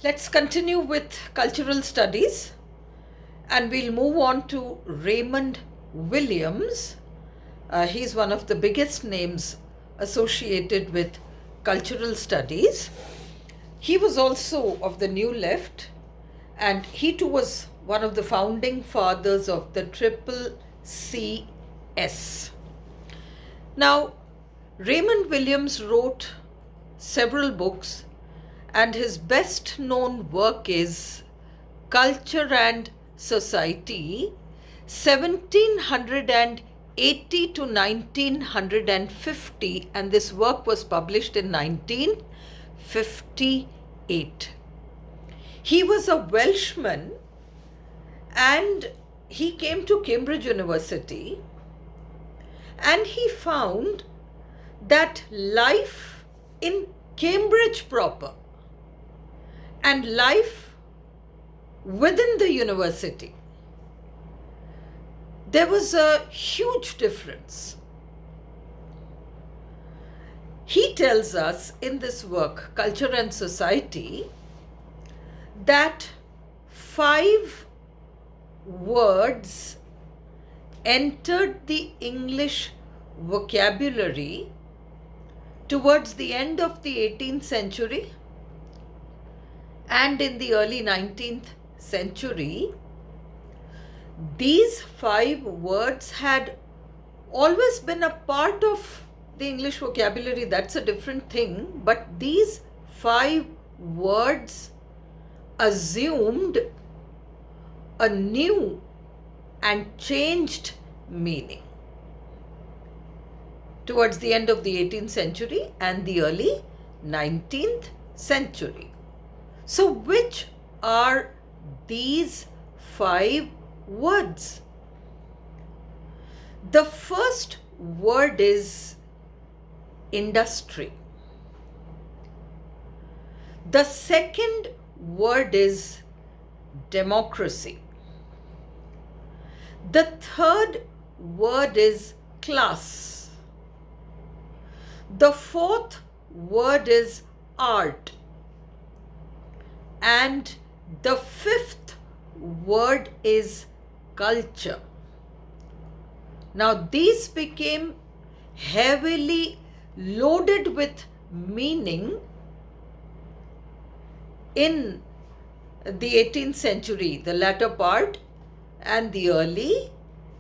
Let's continue with cultural studies and we'll move on to Raymond Williams. He's one of the biggest names associated with cultural studies. He was also of the New Left, and he too was one of the founding fathers of the Triple CS. Now, Raymond Williams wrote several books, and his best known work is Culture and Society, 1780 to 1950, and this work was published in 1958. He was a Welshman and he came to Cambridge University, and he found that life in Cambridge proper and life within the university, there was a huge difference. He tells us in this work, Culture and Society, that 5 words entered the English vocabulary towards the end of the 18th century and in the early 19th century. These 5 words had always been a part of the English vocabulary. That's a different thing. But these 5 words assumed a new and changed meaning towards the end of the 18th century and the early 19th century. So, which are these 5 words? The first word is industry. The second word is democracy. The third word is class. The fourth word is art. And the fifth word is culture. Now, these became heavily loaded with meaning in the 18th century, the latter part, and the early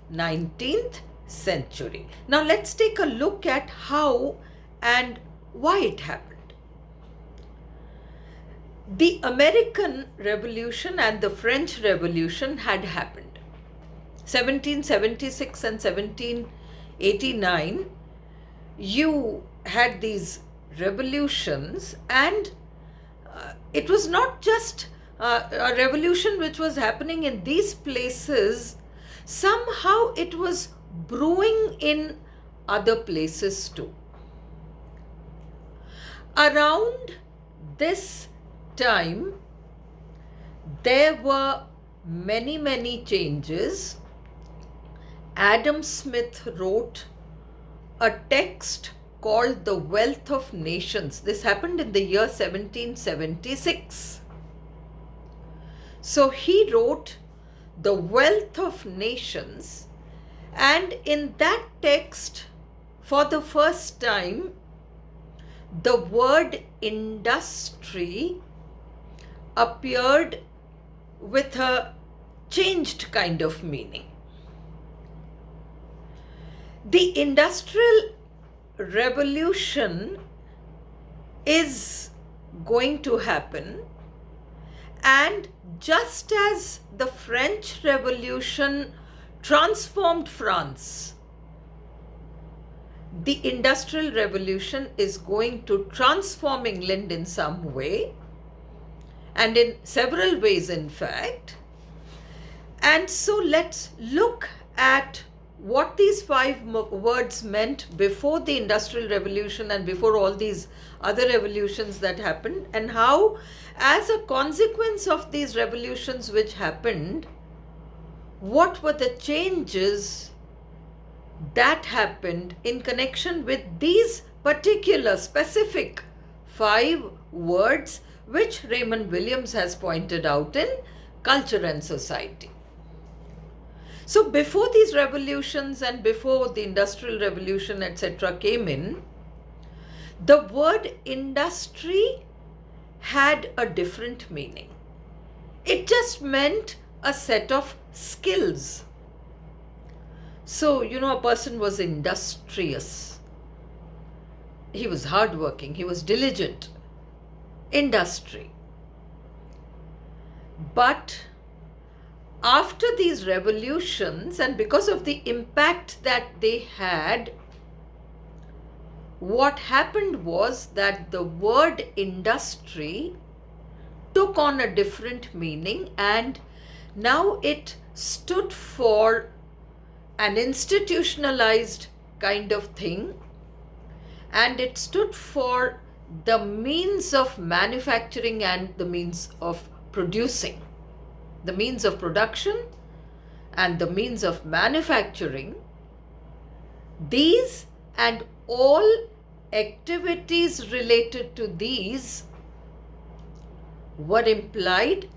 19th century. Now, let's take a look at how and why it happened. The American Revolution and the French Revolution had happened. 1776 and 1789, you had these revolutions, and it was not just a revolution which was happening in these places. Somehow it was brewing in other places too. Around this time, there were many changes. Adam Smith wrote a text called The Wealth of Nations. This happened in the year 1776. So he wrote The Wealth of Nations, and in that text, for the first time, the word industry appeared with a changed kind of meaning. The Industrial Revolution is going to happen, and just as the French Revolution transformed France, the Industrial Revolution is going to transform England in some way, and in several ways, in fact. And so let's look at what these 5 words meant before the Industrial Revolution and before all these other revolutions that happened, and how, as a consequence of these revolutions which happened, what were the changes that happened in connection with these particular specific 5 words which Raymond Williams has pointed out in Culture and Society. So before these revolutions and before the Industrial Revolution, etc., came in, the word industry had a different meaning. It just meant a set of skills. So, a person was industrious. He was hardworking. He was diligent. Industry. But after these revolutions, and because of the impact that they had, what happened was that the word industry took on a different meaning, and now it stood for an institutionalized kind of thing, and it stood for the means of manufacturing and the means of producing. The means of production and the means of manufacturing, these and all activities related to these were implied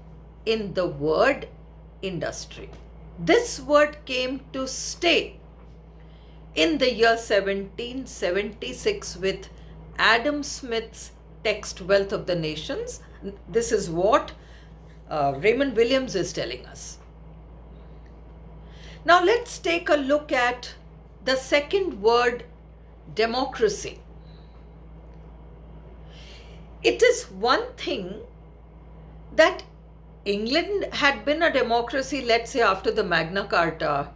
in the word industry. This word came to stay in the year 1776 with Adam Smith's text Wealth of the Nations. This is what Raymond Williams is telling us. Now let's take a look at the second word, democracy. It is one thing that England had been a democracy, let's say after the Magna Carta,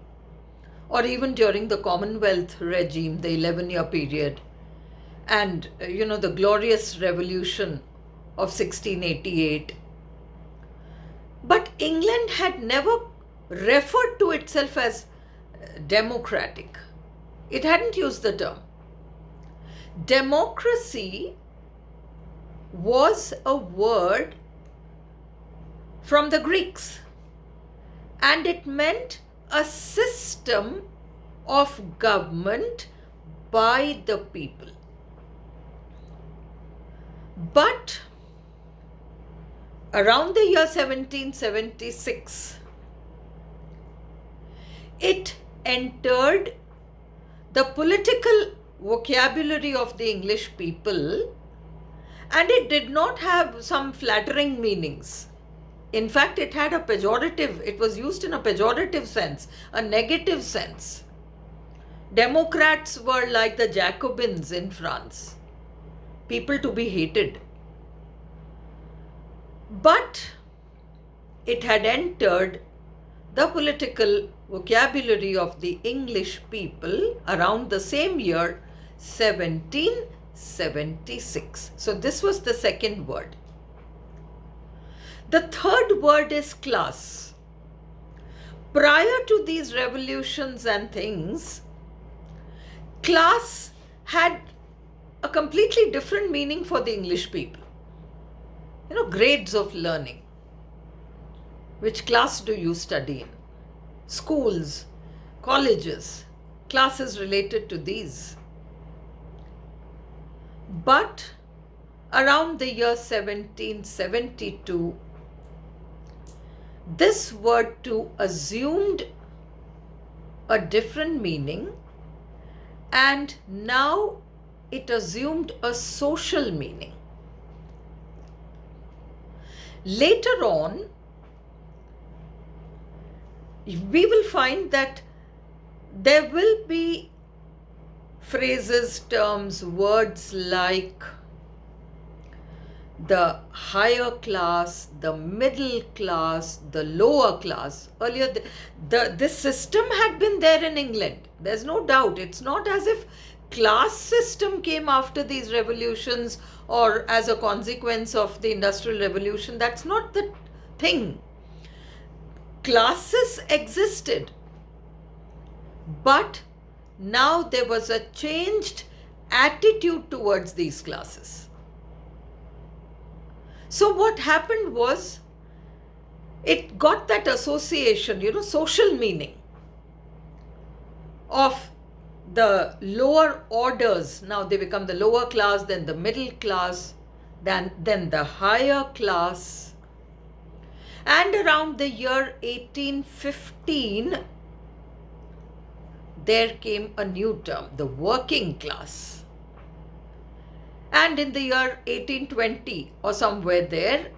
or even during the Commonwealth regime, the 11-year period, and the glorious revolution of 1688. But England had never referred to itself as democratic. It hadn't used the term. Democracy was a word from the Greeks, and it meant a system of government by the people. But around the year 1776, it entered the political vocabulary of the English people, and it did not have some flattering meanings. In fact, it had it was used in a pejorative sense, a negative sense. Democrats were like the Jacobins in France, people to be hated. But it had entered the political vocabulary of the English people around the same year, 1776. So this was the second word. The third word is class. Prior to these revolutions and things, class had a completely different meaning for the English people. Grades of learning. Which class do you study in? Schools, colleges, classes related to these. But around the year 1772, this word too assumed a different meaning, and now it assumed a social meaning. Later on, we will find that there will be phrases, terms, words like the higher class, the middle class, the lower class. Earlier, this system had been there in England. There's no doubt. It's not as if class system came after these revolutions or as a consequence of the Industrial Revolution. That's not the thing. Classes existed, but now there was a changed attitude towards these classes. So what happened was, it got that association, social meaning of the lower orders. Now they become the lower class, then the middle class, then the higher class, and around the year 1815, there came a new term, the working class. And in the year 1820 or somewhere there,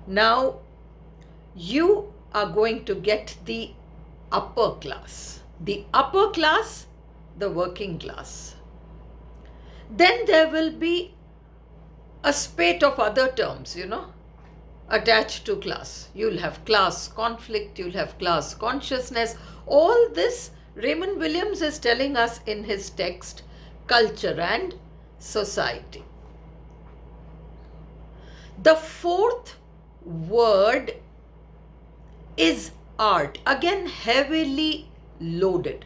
now you are going to get the upper class. The upper class, the working class. Then there will be a spate of other terms, attached to class. You'll have class conflict, you'll have class consciousness. All this Raymond Williams is telling us in his text, Culture and Society. The fourth word is art, again heavily loaded.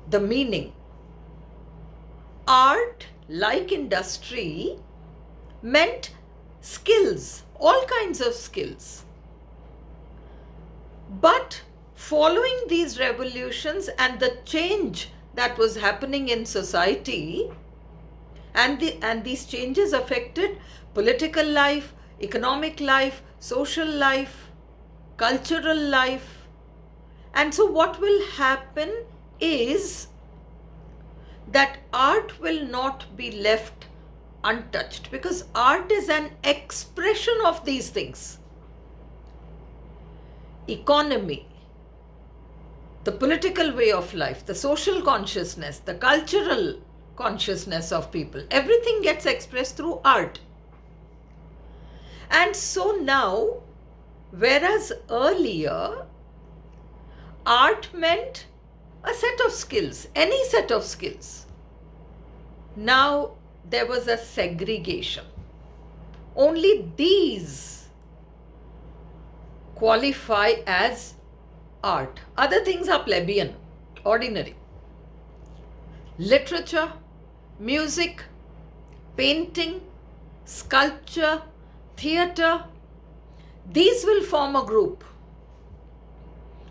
The meaning: art, like industry, meant skills, all kinds of skills. But following these revolutions and the change that was happening in society, and these changes affected political life, economic life, social life, cultural life. And so what will happen is that art will not be left untouched, because art is an expression of these things. Economy, the political way of life, the social consciousness, the cultural consciousness of people, everything gets expressed through art. And so now, whereas earlier art meant a set of skills, any set of skills, now there was a segregation. Only these qualify as art. Other things are plebeian, ordinary. Literature, music, painting, sculpture, theatre, these will form a group.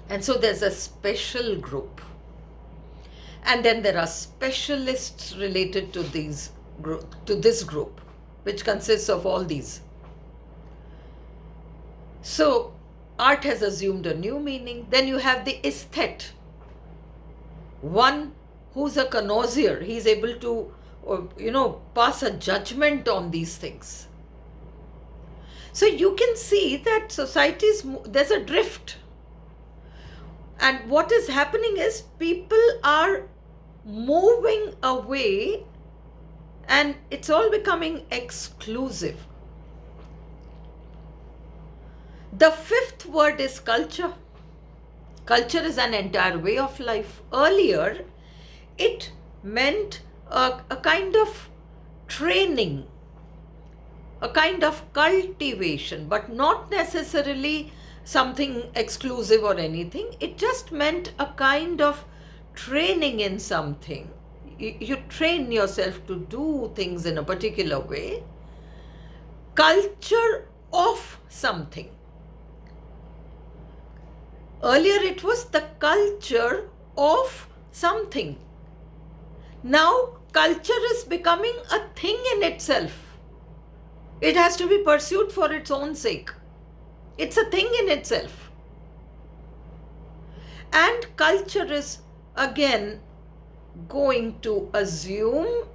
And so there's a special group. And then there are specialists related to this group, which consists of all these. So art has assumed a new meaning. Then you have the aesthete, one who's a connoisseur. He's able to, pass a judgment on these things. So you can see that there's a drift. And what is happening is people are moving away and it's all becoming exclusive. The fifth word is culture. Culture is an entire way of life. Earlier, it meant a kind of training, a kind of cultivation, but not necessarily something exclusive or anything. It just meant a kind of training in something. You train yourself to do things in a particular way. Culture of something. Earlier it was the culture of something. Now culture is becoming a thing in itself. It has to be pursued for its own sake. It's a thing in itself. And culture is again going to assume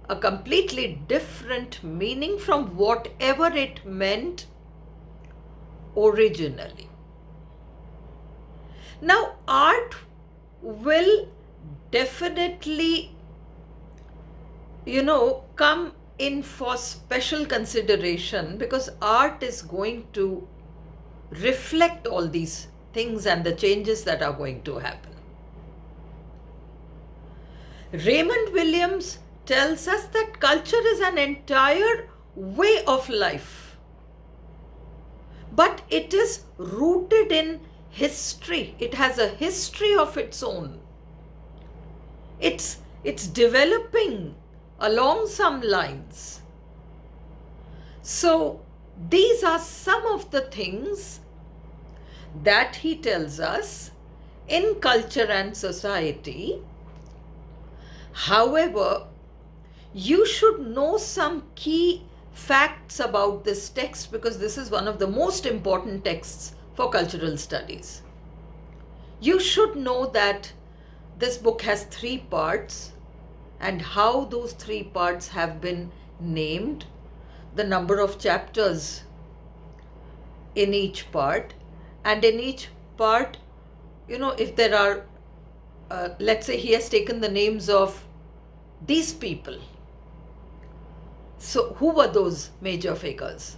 a completely different meaning from whatever it meant originally. Now, art will definitely, come in for special consideration, because art is going to reflect all these things and the changes that are going to happen. Raymond Williams tells us that culture is an entire way of life, but it is rooted in history. It has a history of its own. It's developing along some lines. So these are some of the things that he tells us in Culture and Society. However, You should know some key facts about this text because this is one of the most important texts for cultural studies. You should know that this book has 3 parts and how those 3 parts have been named, the number of chapters in each part, and in each part, if there are, let's say he has taken the names of these people. So, who were those major figures?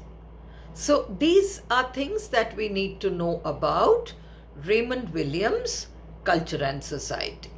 So, these are things that we need to know about Raymond Williams' Culture and Society.